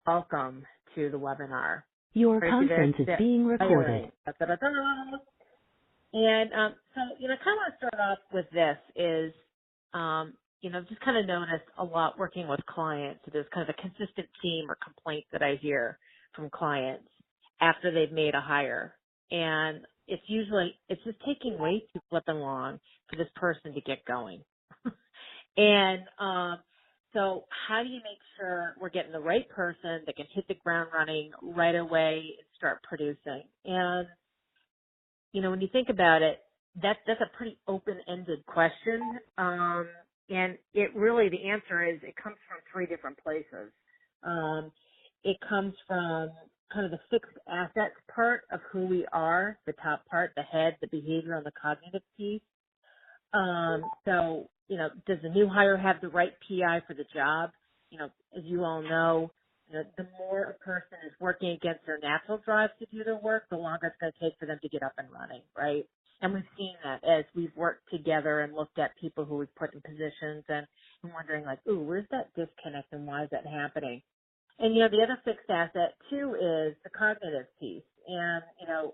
Welcome to the webinar. Your Ready to conference is sit being recorded. hiring. Da, da, da, da. And so, I kind of want to start off with this is, just kind of noticed a lot working with clients. There's kind of a consistent theme or complaint that I hear from clients after they've made a hire. And it's just taking way too flippin' long for this person to get going. And so how do you make sure we're getting the right person that can hit the ground running right away and start producing? And, when you think about it, that's a pretty open-ended question. And the answer is it comes from three different places. It comes from kind of the fixed assets part of who we are, the top part, the head, the behavior, and the cognitive piece. Does the new hire have the right PI for the job? As you all know, the more a person is working against their natural drive to do their work, the longer it's going to take for them to get up and running, right? And we've seen that as we've worked together and looked at people who we've put in positions and wondering like, ooh, where's that disconnect and why is that happening? And, the other fixed asset too is the cognitive piece. And,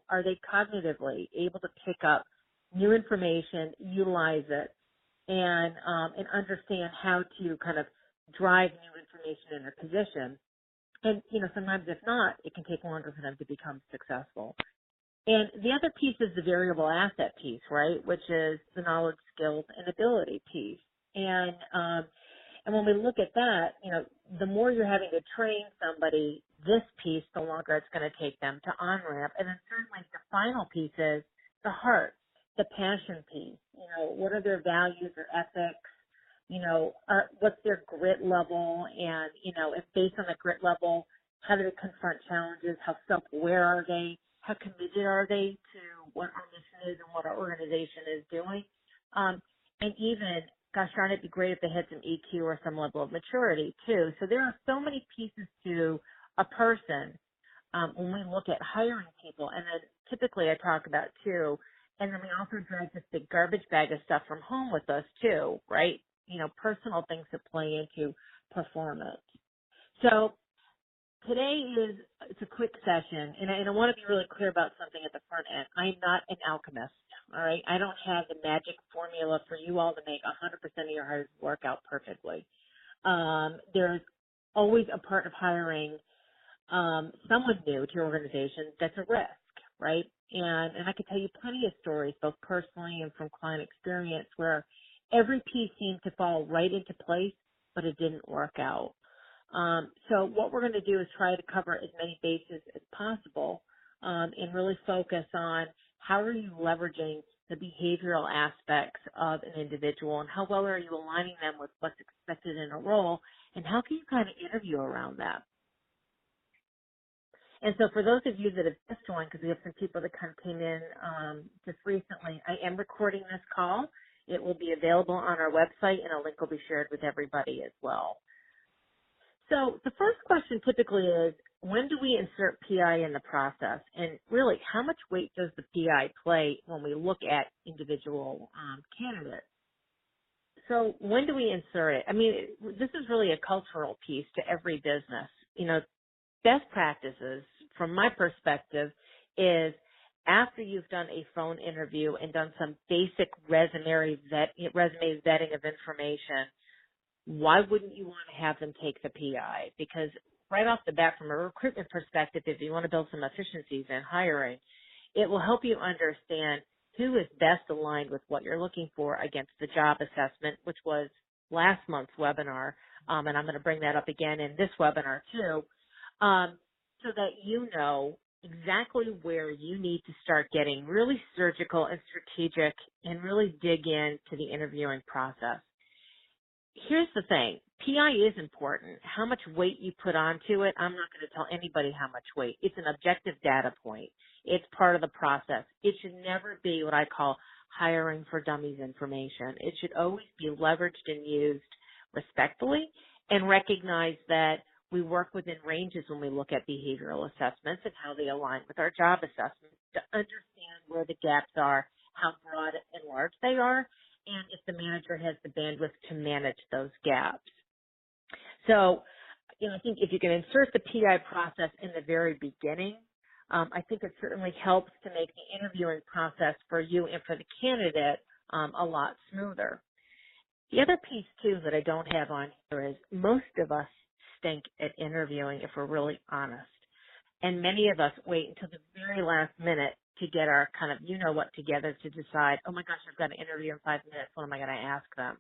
are they cognitively able to pick up new information, utilize it, and understand how to kind of drive new information in their position. And, sometimes if not, it can take longer for them to become successful. And the other piece is the variable asset piece, right, which is the knowledge, skills, and ability piece. And when we look at that, the more you're having to train somebody this piece, the longer it's going to take them to on-ramp. And then certainly the final piece is the heart, the passion piece. What are their values or ethics? What's their grit level? And, if based on the grit level, how do they confront challenges? How self-aware are they? How committed are they to what our mission is and what our organization is doing? And even, gosh darn, it'd be great if they had some EQ or some level of maturity too. So there are so many pieces to a person when we look at hiring people. And then typically I talk about too, and then we also drag this big garbage bag of stuff from home with us too, right? Personal things that play into performance. So today it's a quick session, and I want to be really clear about something at the front end. I'm not an alchemist, all right? I don't have the magic formula for you all to make 100% of your hires work out perfectly. There's always a part of hiring someone new to your organization that's a risk, right? And I could tell you plenty of stories, both personally and from client experience, where every piece seemed to fall right into place, but it didn't work out. So what we're going to do is try to cover as many bases as possible and really focus on how are you leveraging the behavioral aspects of an individual and how well are you aligning them with what's expected in a role, and how can you kind of interview around that. And so for those of you that have just joined, because we have some people that kind of came in just recently, I am recording this call. It will be available on our website, and a link will be shared with everybody as well. So the first question typically is, when do we insert PI in the process? And really, how much weight does the PI play when we look at individual candidates? So when do we insert it? I mean, this is really a cultural piece to every business. Best practices, from my perspective, is after you've done a phone interview and done some basic resume vetting of information, why wouldn't you want to have them take the PI? Because right off the bat, from a recruitment perspective, if you want to build some efficiencies in hiring, it will help you understand who is best aligned with what you're looking for against the job assessment, which was last month's webinar, and I'm going to bring that up again in this webinar too, so that you know exactly where you need to start getting really surgical and strategic and really dig into the interviewing process. Here's the thing. PI is important. How much weight you put onto it, I'm not going to tell anybody how much weight. It's an objective data point. It's part of the process. It should never be what I call hiring for dummies information. It should always be leveraged and used respectfully, and recognize that we work within ranges when we look at behavioral assessments and how they align with our job assessments to understand where the gaps are, how broad and large they are, and if the manager has the bandwidth to manage those gaps. So, I think if you can insert the PI process in the very beginning, I think it certainly helps to make the interviewing process for you and for the candidate a lot smoother. The other piece, too, that I don't have on here is most of us stink at interviewing if we're really honest. And many of us wait until the very last minute to get our kind of you-know-what together to decide, oh, my gosh, I've got an interview in 5 minutes. What am I going to ask them?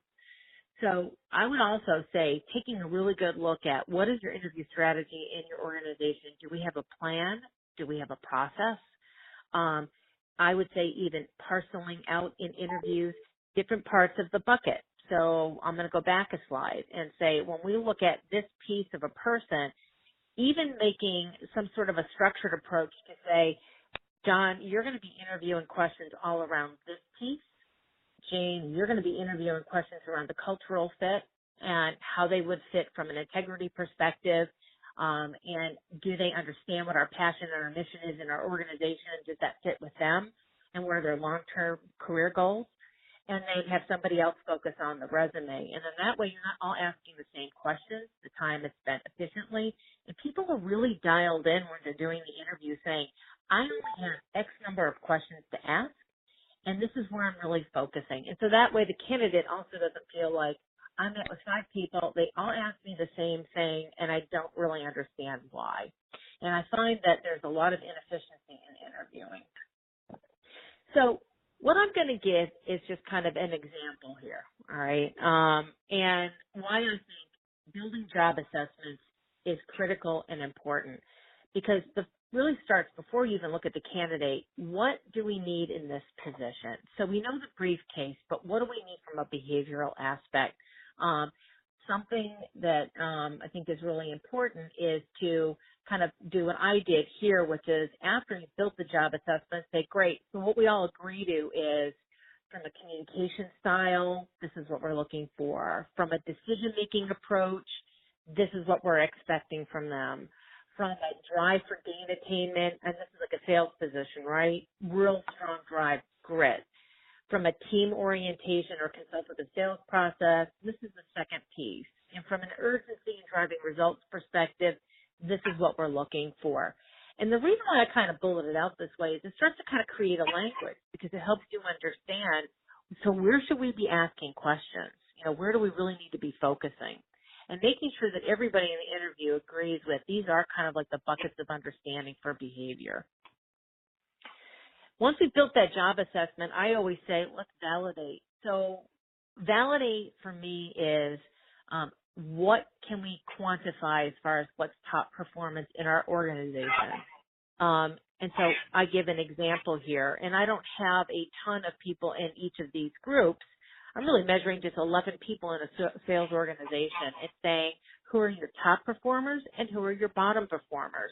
So I would also say taking a really good look at what is your interview strategy in your organization. Do we have a plan? Do we have a process? I would say even parceling out in interviews different parts of the bucket. So I'm going to go back a slide and say when we look at this piece of a person, even making some sort of a structured approach to say, John, you're going to be interviewing questions all around this piece. Jane, you're going to be interviewing questions around the cultural fit and how they would fit from an integrity perspective. And do they understand what our passion and our mission is in our organization? Does that fit with them? And what are their long-term career goals? And then have somebody else focus on the resume. And then that way you're not all asking the same questions. The time is spent efficiently. And people are really dialed in when they're doing the interview saying, I only have X number of questions to ask, and this is where I'm really focusing. And so that way the candidate also doesn't feel like I met with 5 people, they all asked me the same thing, and I don't really understand why. And I find that there's a lot of inefficiency in interviewing. So what I'm going to give is just kind of an example here, all right? And why I think building job assessments is critical and important because the really starts before you even look at the candidate. What do we need in this position? So we know the brief case, but what do we need from a behavioral aspect? Something that I think is really important is to kind of do what I did here, which is after you built the job assessment, say, great, so what we all agree to is from a communication style, this is what we're looking for. From a decision-making approach, this is what we're expecting from them. From a drive for gain attainment, and this is like a sales position, right? Real strong drive, grit. From a team orientation or consultative sales process, this is the second piece. And from an urgency and driving results perspective, this is what we're looking for. And the reason why I kind of bulleted out this way is it starts to kind of create a language because it helps you understand, so where should we be asking questions? Where do we really need to be focusing? And making sure that everybody in the interview agrees with these are kind of like the buckets of understanding for behavior. Once we've built that job assessment, I always say, let's validate. So validate for me is what can we quantify as far as what's top performance in our organization. And so I give an example here, and I don't have a ton of people in each of these groups. I'm really measuring just 11 people in a sales organization and saying who are your top performers and who are your bottom performers.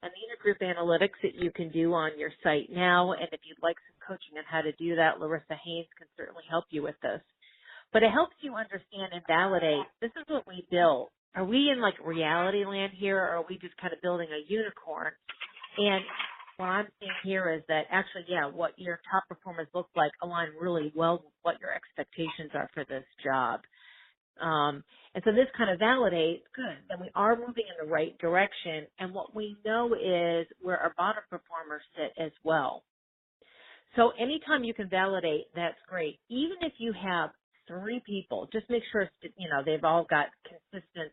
And these are group analytics that you can do on your site now. And if you'd like some coaching on how to do that, Larissa Haynes can certainly help you with this. But it helps you understand and validate, this is what we built. Are we in like reality land here, or are we just kind of building a unicorn? And what I'm seeing here is that actually, what your top performers look like align really well with what your expectations are for this job. And so this kind of validates, good, then we are moving in the right direction. And what we know is where our bottom performers sit as well. So anytime you can validate, that's great. Even if you have 3 people, just make sure, they've all got consistent,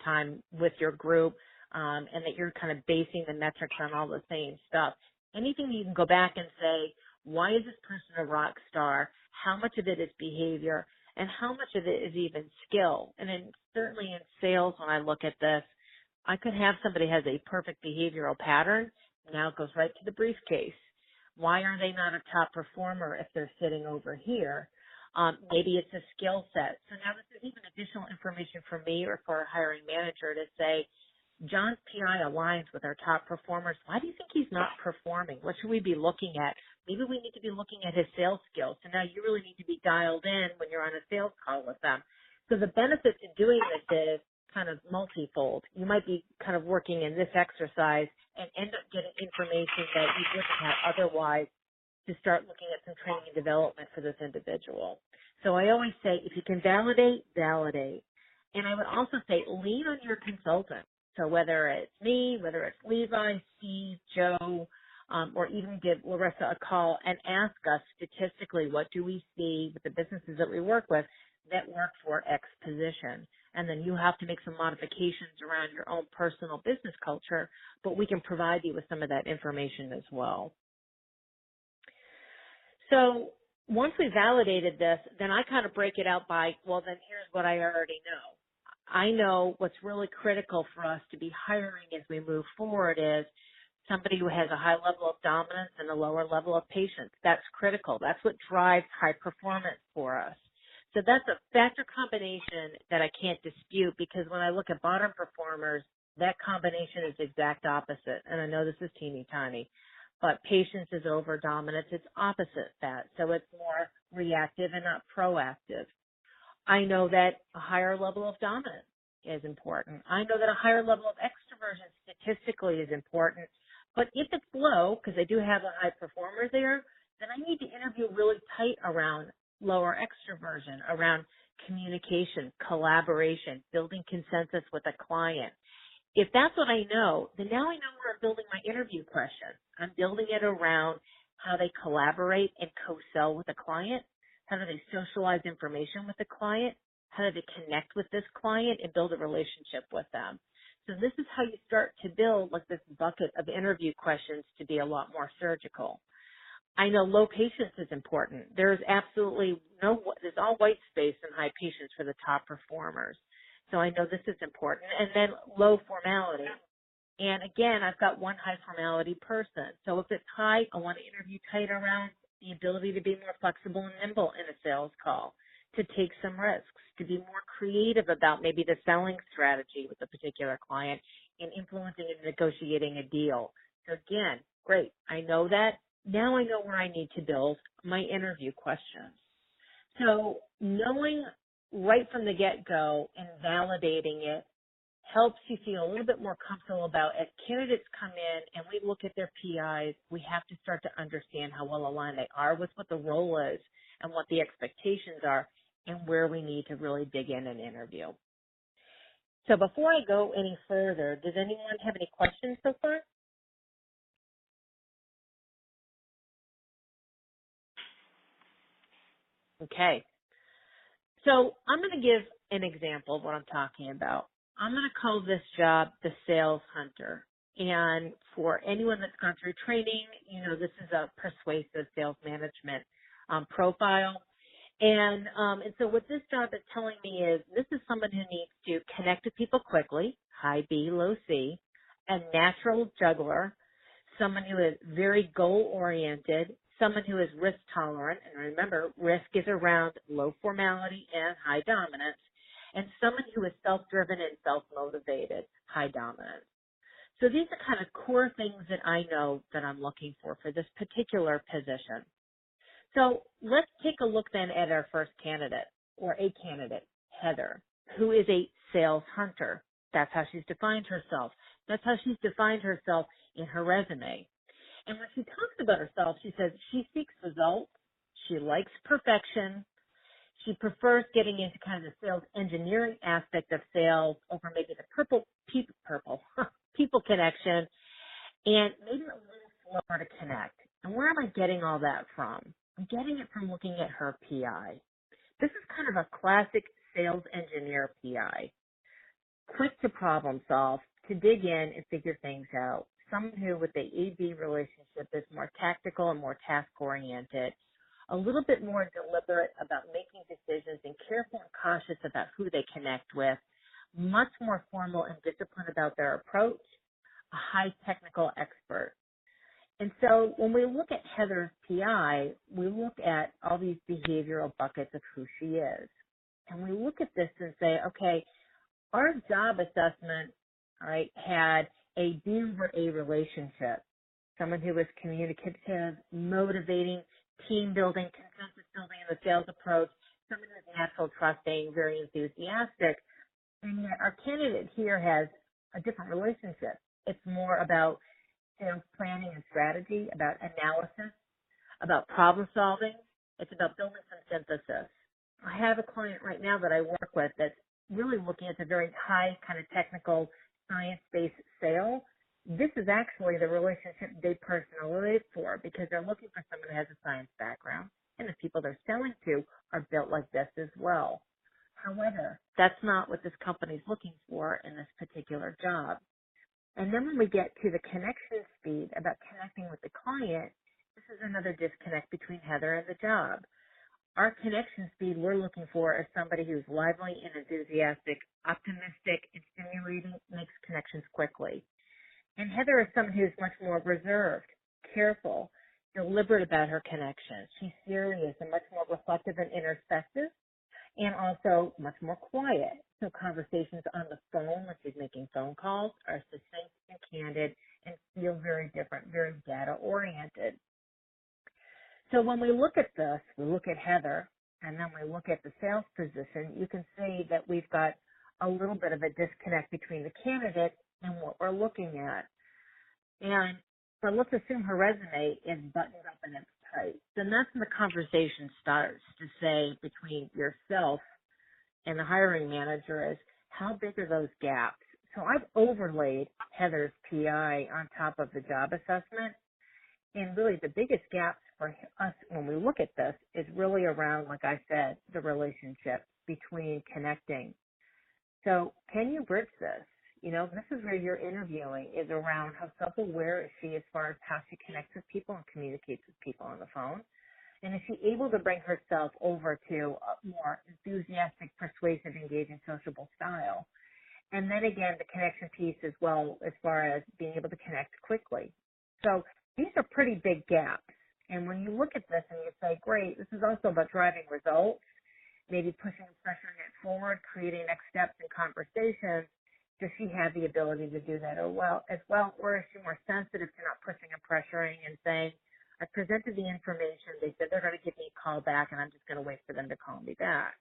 time with your group, and that you're kind of basing the metrics on all the same stuff. Anything you can go back and say, why is this person a rock star? How much of it is behavior? And how much of it is even skill? And certainly in sales, when I look at this, I could have somebody has a perfect behavioral pattern. Now it goes right to the briefcase. Why are they not a top performer if they're sitting over here? Maybe it's a skill set. So now this is even additional information for me or for a hiring manager to say, John's PI aligns with our top performers. Why do you think he's not performing? What should we be looking at? Maybe we need to be looking at his sales skills. So now you really need to be dialed in when you're on a sales call with them. So the benefit to doing this is kind of multifold. You might be kind of working in this exercise and end up getting information that you wouldn't have otherwise to start looking at some training and development for this individual. So I always say, if you can validate, validate. And I would also say lean on your consultant. So whether it's me, whether it's Levi, Steve, Joe, or even give Larissa a call and ask us statistically what do we see with the businesses that we work with that work for X position. And then you have to make some modifications around your own personal business culture, but we can provide you with some of that information as well. So once we validated this, then I kind of break it out by, well, then here's what I already know. I know what's really critical for us to be hiring as we move forward is somebody who has a high level of dominance and a lower level of patience. That's critical. That's what drives high performance for us. So that's a factor combination that I can't dispute, because when I look at bottom performers, that combination is the exact opposite. And I know this is teeny tiny, but patience is over dominance. It's opposite that. So it's more reactive and not proactive. I know that a higher level of dominance is important. I know that a higher level of extroversion statistically is important. But if it's low, because I do have a high performer there, then I need to interview really tight around lower extroversion, around communication, collaboration, building consensus with a client. If that's what I know, then now I know where I'm building my interview questions. I'm building it around how they collaborate and co-sell with a client. How do they socialize information with the client? How do they connect with this client and build a relationship with them? So this is how you start to build like this bucket of interview questions to be a lot more surgical. I know low patience is important. There's absolutely there's all white space and high patience for the top performers. So I know this is important. And then low formality. And again, I've got one high formality person. So if it's high, I want to interview tight around the ability to be more flexible and nimble in a sales call, to take some risks, to be more creative about maybe the selling strategy with a particular client and influencing and negotiating a deal. So again, great. I know that. Now I know where I need to build my interview questions. So knowing right from the get-go and validating it helps you feel a little bit more comfortable about, as candidates come in and we look at their PIs, we have to start to understand how well aligned they are with what the role is and what the expectations are and where we need to really dig in and interview. So before I go any further, does anyone have any questions so far? Okay. So I'm going to give an example of what I'm talking about. I'm going to call this job the sales hunter. And for anyone that's gone through training, you know, this is a persuasive sales management profile. And so what this job is telling me is this is someone who needs to connect with people quickly, high B, low C, a natural juggler, someone who is very goal-oriented, someone who is risk tolerant, and remember, risk is around low formality and high dominance, and someone who is self-driven and self-motivated, high dominance. So these are kind of core things that I know that I'm looking for this particular position. So let's take a look then at our first candidate, or a candidate, Heather, who is a sales hunter. That's how she's defined herself. That's how she's defined herself in her resume. And when she talks about herself, she says she seeks results, she likes perfection, she prefers getting into kind of the sales engineering aspect of sales over maybe the people connection, and maybe a little slower to connect. And where am I getting all that from? I'm getting it from looking at her PI. This is kind of a classic sales engineer PI. Quick to problem solve, to dig in and figure things out. Someone who with the A-B relationship is more tactical and more task-oriented, a little bit more deliberate about making decisions and careful and cautious about who they connect with, much more formal and disciplined about their approach, a high technical expert. And so when we look at Heather's PI, we look at all these behavioral buckets of who she is. And we look at this and say, okay, our job assessment, all right, had a B over A relationship. Someone who was communicative, motivating, team building, consensus building in the sales approach, someone who's natural, trusting, very enthusiastic. And yet our candidate here has a different relationship. It's more about sales planning and strategy, about analysis, about problem solving. It's about building some synthesis. I have a client right now that I work with that's really looking at the very high kind of technical science-based sale, this is actually the relationship they personally live for because they're looking for someone who has a science background, and the people they're selling to are built like this as well. However, that's not what this company's looking for in this particular job. And then when we get to the connection speed about connecting with the client, this is another disconnect between Heather and the job. Our connection speed we're looking for is somebody who's lively and enthusiastic, optimistic, and stimulating, makes connections quickly. And Heather is someone who's much more reserved, careful, deliberate about her connections. She's serious and much more reflective and introspective, and also much more quiet. So conversations on the phone, when she's making phone calls, are succinct and candid and feel very different, very data-oriented. So when we look at this, we look at Heather, and then we look at the sales position, you can see that we've got a little bit of a disconnect between the candidate and what we're looking at. And so let's assume her resume is buttoned up and it's tight. Then that's when the conversation starts to say between yourself and the hiring manager is, how big are those gaps? So I've overlaid Heather's PI on top of the job assessment. And really the biggest gaps for us when we look at this is really around, like I said, the relationship between connecting. So can you bridge this? You know, this is where you're interviewing is around how self-aware is she as far as how she connects with people and communicates with people on the phone. And is she able to bring herself over to a more enthusiastic, persuasive, engaging, sociable style? And then again, the connection piece as well as far as being able to connect quickly. So these are pretty big gaps. And when you look at this and you say, great, this is also about driving results, maybe pushing and pressuring it forward, creating next steps in conversations, does she have the ability to do that as well, or is she more sensitive to not pushing and pressuring and saying, I presented the information, they said they're going to give me a call back, and I'm just going to wait for them to call me back.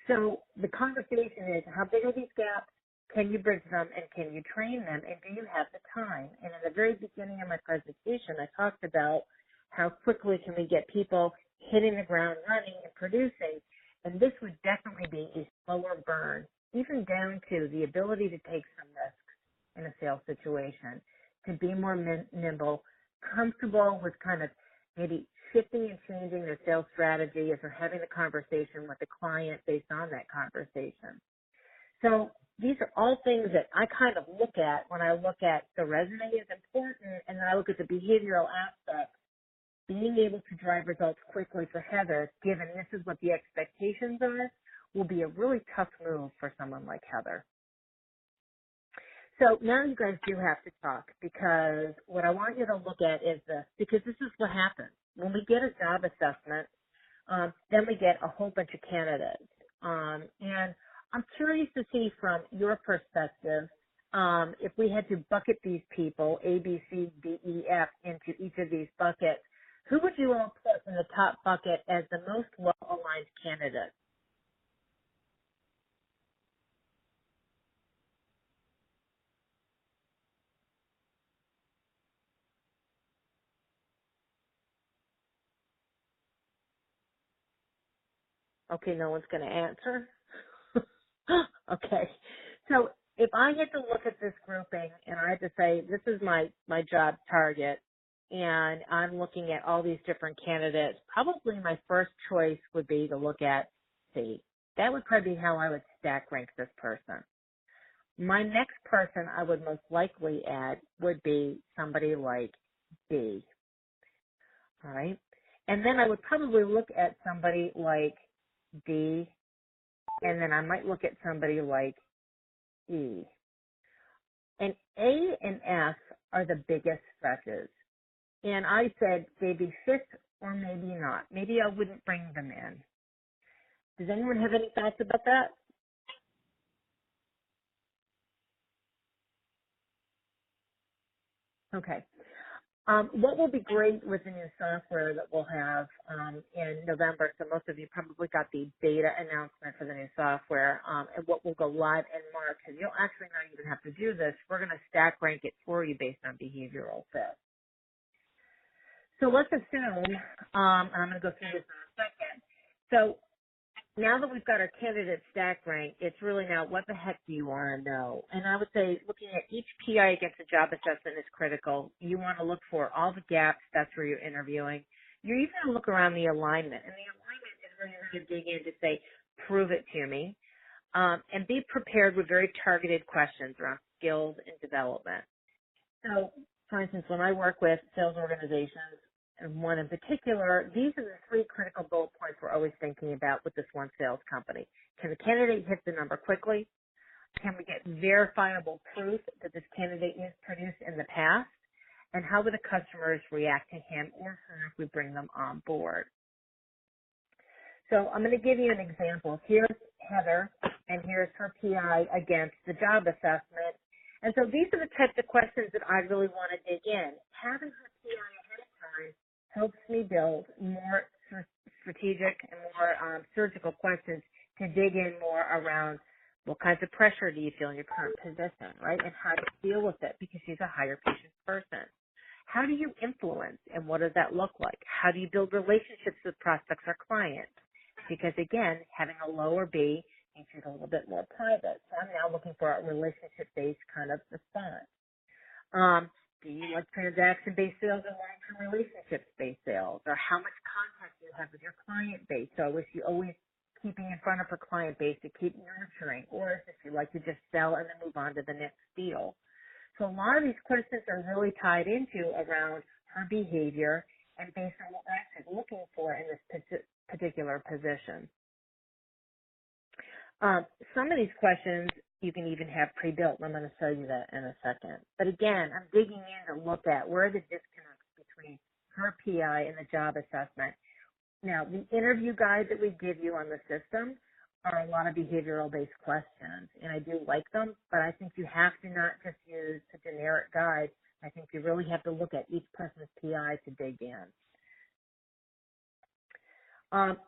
So the conversation is, how big are these gaps? Can you bridge them, and can you train them, and do you have the time? And in the very beginning of my presentation, I talked about how quickly can we get people hitting the ground running and producing, and this would definitely be a slower burn, even down to the ability to take some risks in a sales situation, to be more nimble, comfortable with kind of maybe shifting and changing their sales strategy as they're having the conversation with the client based on that conversation. So these are all things that I kind of look at when I look at the resume is important, and then I look at the behavioral aspects. Being able to drive results quickly for Heather, given this is what the expectations are, will be a really tough move for someone like Heather. So now you guys do have to talk, because what I want you to look at is this, because this is what happens. When we get a job assessment, then we get a whole bunch of candidates. And I'm curious to see from your perspective, if we had to bucket these people, A, B, C, D, E, F, into each of these buckets, who would you all put in the top bucket as the most well-aligned candidate? Okay, no one's going to answer. Okay. So if I had to look at this grouping and I had to say, this is my job target, and I'm looking at all these different candidates, probably my first choice would be to look at C. That would probably be how I would stack rank this person. My next person I would most likely add would be somebody like D. All right. And then I would probably look at somebody like D, and then I might look at somebody like E. And A and F are the biggest stretches. And I said maybe fit or maybe not. Maybe I wouldn't bring them in. Does anyone have any thoughts about that? Okay. What will be great with the new software that we'll have in November, so most of you probably got the beta announcement for the new software, and what will go live in March, and you'll actually not even have to do this. We're going to stack rank it for you based on behavioral fit. So let's assume, and I'm going to go through this in a second. So now that we've got our candidate stack ranked, it's really now what the heck do you want to know? And I would say looking at each PI against a job assessment is critical. You want to look for all the gaps. That's where you're interviewing. You're even going to look around the alignment. And the alignment is where you're going to dig in to say, prove it to me. And be prepared with very targeted questions around skills and development. So, for instance, when I work with sales organizations, and one in particular, these are the three critical bullet points we're always thinking about with this one sales company. Can the candidate hit the number quickly? Can we get verifiable proof that this candidate is produced in the past? And how will the customers react to him or her if we bring them on board? So I'm going to give you an example. Here's Heather, and here's her PI against the job assessment. And so these are the types of questions that I really want to dig in. Having her PI ahead of time helps me build more strategic and more surgical questions to dig in more around what kinds of pressure do you feel in your current position, right? And how to deal with it because she's a higher patient person. How do you influence and what does that look like? How do you build relationships with prospects or clients? Because again, having a low or B makes it a little bit more private. So I'm now looking for a relationship-based kind of response. Do you like transaction-based sales or long-term relationship-based sales? Or how much contact do you have with your client base? So is you always keeping in front of her client base to keep nurturing? Or if you like to just sell and then move on to the next deal? So a lot of these questions are really tied into around her behavior and based on what we're actually looking for in this particular position. Some of these questions you can even have pre-built, and I'm going to show you that in a second. But again, I'm digging in to look at where are the disconnects between her PI and the job assessment. Now, the interview guide that we give you on the system are a lot of behavioral-based questions, and I do like them, but I think you have to not just use a generic guide. I think you really have to look at each person's PI to dig in.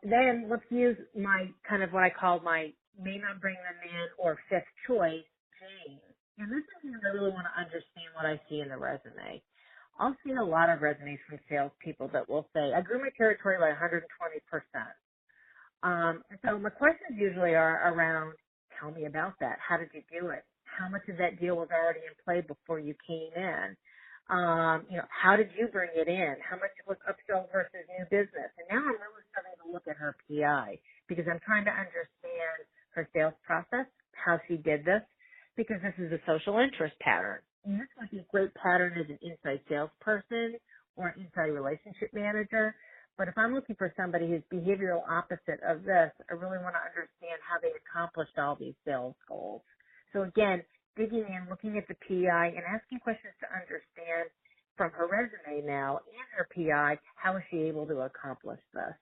Then let's use my kind of what I call my may not bring them in or fifth choice, Jane. And this is when I really want to understand what I see in the resume. I'll see a lot of resumes from salespeople that will say, I grew my territory by 120%. So my questions usually are around, tell me about that. How did you do it? How much of that deal was already in play before you came in? How did you bring it in? How much was upsell versus new business? And now I'm really starting to look at her PI because I'm trying to understand her sales process, how she did this, because this is a social interest pattern. And this might be a great pattern as an inside salesperson or an inside relationship manager. But if I'm looking for somebody who's behavioral opposite of this, I really want to understand how they accomplished all these sales goals. So again, digging in, looking at the PI, and asking questions to understand from her resume now and her PI, how is she able to accomplish this?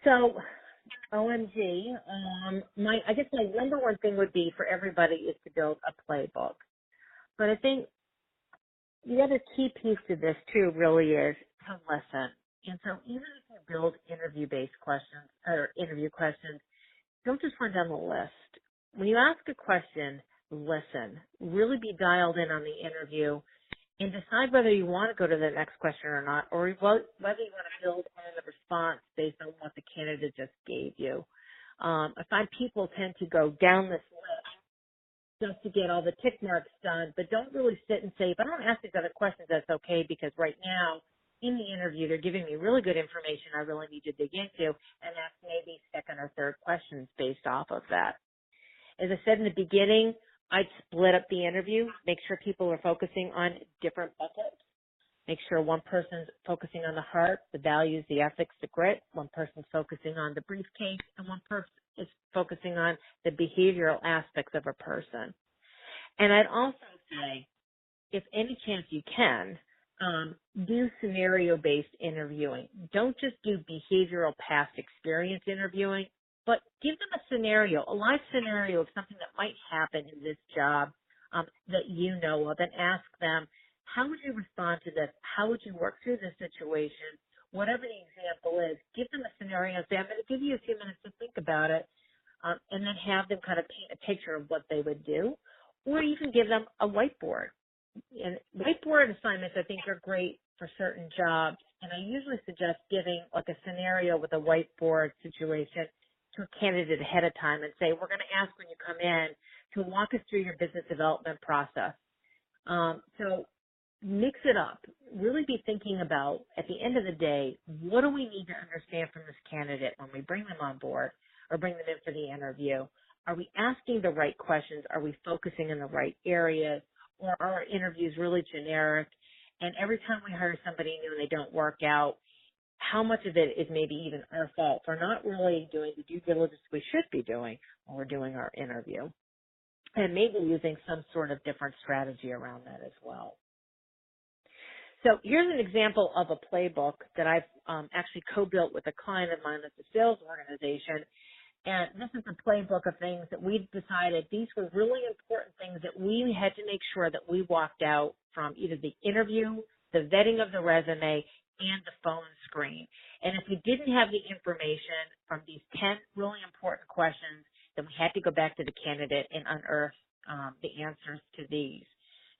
So, OMG, I guess my number one thing would be for everybody is to build a playbook. But I think the other key piece to this too really is to listen. And so even if you build interview-based questions or interview questions, don't just run down the list. When you ask a question, listen. Really be dialed in on the interview and decide whether you want to go to the next question or not, or whether you want to build on the response based on what the candidate just gave you. I find people tend to go down this list just to get all the tick marks done, but don't really sit and say, if I don't ask these other questions, that's okay, because right now in the interview, they're giving me really good information I really need to dig into, and that's maybe second or third questions based off of that. As I said in the beginning, I'd split up the interview, make sure people are focusing on different buckets, make sure one person's focusing on the heart, the values, the ethics, the grit, one person's focusing on the briefcase, and one person is focusing on the behavioral aspects of a person. And I'd also say, if any chance you can, do scenario-based interviewing. Don't just do behavioral past experience interviewing, but give them a scenario, a live scenario of something that might happen in this job that you know of, and ask them, how would you respond to this? How would you work through this situation? Whatever the example is, give them a scenario and say, I'm going to give you a few minutes to think about it, and then have them kind of paint a picture of what they would do, or even give them a whiteboard. And whiteboard assignments, I think, are great for certain jobs, and I usually suggest giving like a scenario with a whiteboard situation to a candidate ahead of time and say, we're going to ask when you come in to walk us through your business development process. So mix it up. Really be thinking about, at the end of the day, what do we need to understand from this candidate when we bring them on board or bring them in for the interview? Are we asking the right questions? Are we focusing in the right areas? Or are our interviews really generic? And every time we hire somebody new and they don't work out, how much of it is maybe even our fault for not really doing the due diligence we should be doing when we're doing our interview? And maybe using some sort of different strategy around that as well. So here's an example of a playbook that I've actually co-built with a client of mine that's a sales organization. And this is a playbook of things that we decided these were really important things that we had to make sure that we walked out from either the interview, the vetting of the resume, and the phone screen. And if we didn't have the information from these 10 really important questions, then we had to go back to the candidate and unearth the answers to these.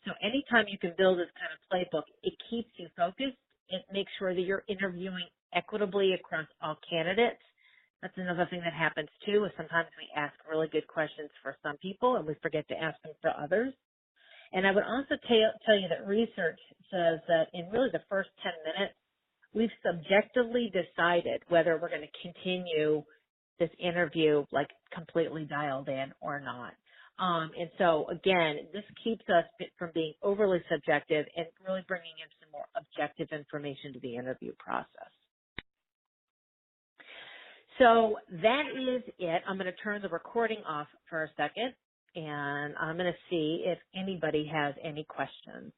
So anytime you can build this kind of playbook, it keeps you focused. It makes sure that you're interviewing equitably across all candidates. That's another thing that happens too, is sometimes we ask really good questions for some people and we forget to ask them for others. And I would also tell you that research says that in really the first 10 minutes, we've subjectively decided whether we're going to continue this interview like completely dialed in or not. And so again, this keeps us from being overly subjective and really bringing in some more objective information to the interview process. So that is it. I'm going to turn the recording off for a second, and I'm going to see if anybody has any questions.